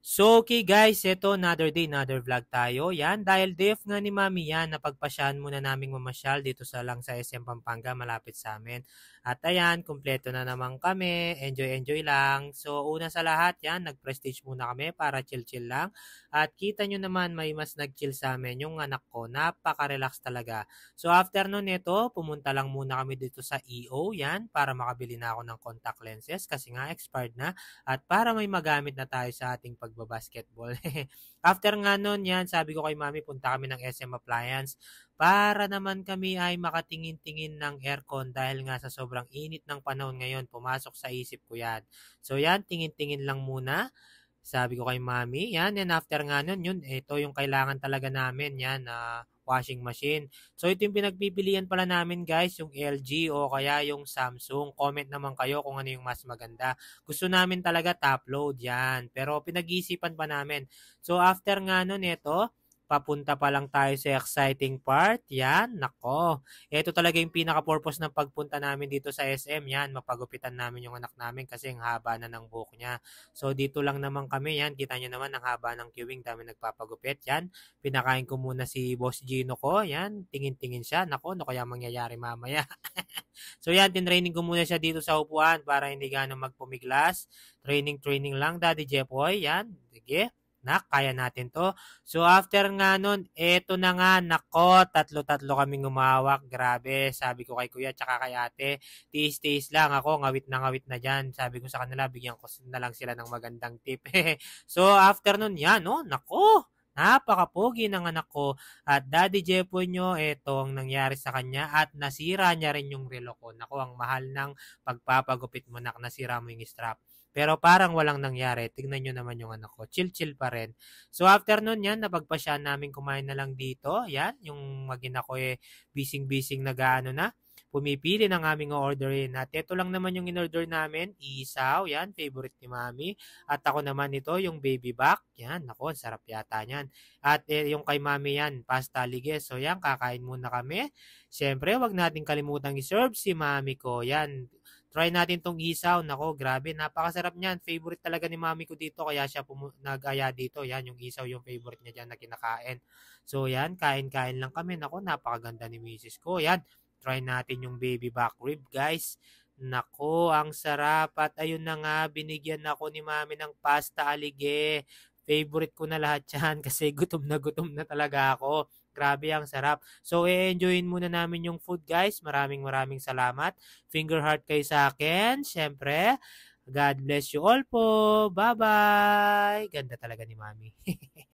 So, okay guys, eto another day, another vlog tayo. Yan, dahil day off nga ni Mami yan, napagpasyahan muna naming mamasyal dito sa SM Pampanga, malapit sa amin. At ayan, kumpleto na naman kami, enjoy lang. So, una sa lahat yan, nag-prestige muna kami para chill-chill lang. At kita nyo naman, may mas nag-chill sa amin yung anak ko, napaka-relax talaga. So, after nun ito, pumunta lang muna kami dito sa EO, yan, para makabili na ako ng contact lenses kasi nga expired na. At para may magamit na tayo sa ating pagbabasketball. After nga nun, yan, sabi ko kay Mami, punta kami ng SM Appliance para naman kami ay makatingin-tingin ng aircon dahil nga sa sobrang init ng panahon ngayon, pumasok sa isip ko yan. So yan, tingin-tingin lang muna. Sabi ko kay Mami, yan after nga nun, yun, ito yung kailangan talaga namin, yan, washing machine. So ito yung pinagpipilian pala namin guys, yung LG o kaya yung Samsung. Comment naman kayo kung ano yung mas maganda. Gusto namin talaga top load yan, pero pinag-iisipan pa namin. So after nga nun, ito, papunta pa lang tayo sa exciting part. Yan, nako. Ito talaga yung pinaka-purpose ng pagpunta namin dito sa SM. Yan, mapagupitan namin yung anak namin kasi ang haba na ng buhok niya. So dito lang naman kami. Yan, kita nyo naman ang haba ng queuing. Dami nagpapagupit. Yan, pinakain ko muna si Boss Gino ko. Yan, tingin-tingin siya. Nako, ano kaya mangyayari mamaya? So yan, tinraining ko muna siya dito sa upuan para hindi gano'ng magpumiglas. Training lang, Daddy Jepoy. Yan, sige. Nak, kaya natin to. So after nga nun, eto na nga, nako, tatlo-tatlo kaming umawak. Grabe, sabi ko kay kuya tsaka kay ate, tiis-tiis lang ako, ngawit na dyan. Sabi ko sa kanila, bigyan ko na lang sila ng magandang tip. So after nun, yan, oh, nako, napaka-pogi ng anak ko. At Daddy Jepo nyo, eto ang nangyari sa kanya at nasira niya rin yung relo ko. Nako, ang mahal ng pagpapagupit mo, nak, nasira mo yung strap. Pero parang walang nangyari. Tignan nyo naman yung anak ko. Chill-chill pa rin. So after nun yan, napagpasyahan namin kumain na lang dito. Yan, yung magina ko bising-bising nag-ano na. Pumipili ng aming orderin. At ito lang naman yung in-order namin. Isaw, yan, favorite ni Mami. At ako naman ito, yung baby back. Yan, nako, sarap yata yan. At yung kay Mami yan, pasta liges. So yan, kakain muna kami. Siyempre, wag natin kalimutang i-serve si Mami ko. Yan, try natin tong isaw. Nako, grabe. Napakasarap niyan. Favorite talaga ni Mami ko dito. Kaya siya nag-aya dito. Yan, yung isaw yung favorite niya dyan na kinakain. So, yan. Kain-kain lang kami. Nako, napakaganda ni Mrs. ko. Yan. Try natin yung baby back rib, guys. Nako, ang sarap. At ayun na nga, binigyan ako ni Mami ng pasta alige. Favorite ko na lahat yan kasi gutom na talaga ako. Grabe, ang sarap. So, enjoyin muna namin yung food, guys. Maraming salamat. Finger heart kayo sa akin. Siyempre, God bless you all po. Bye-bye. Ganda talaga ni Mami.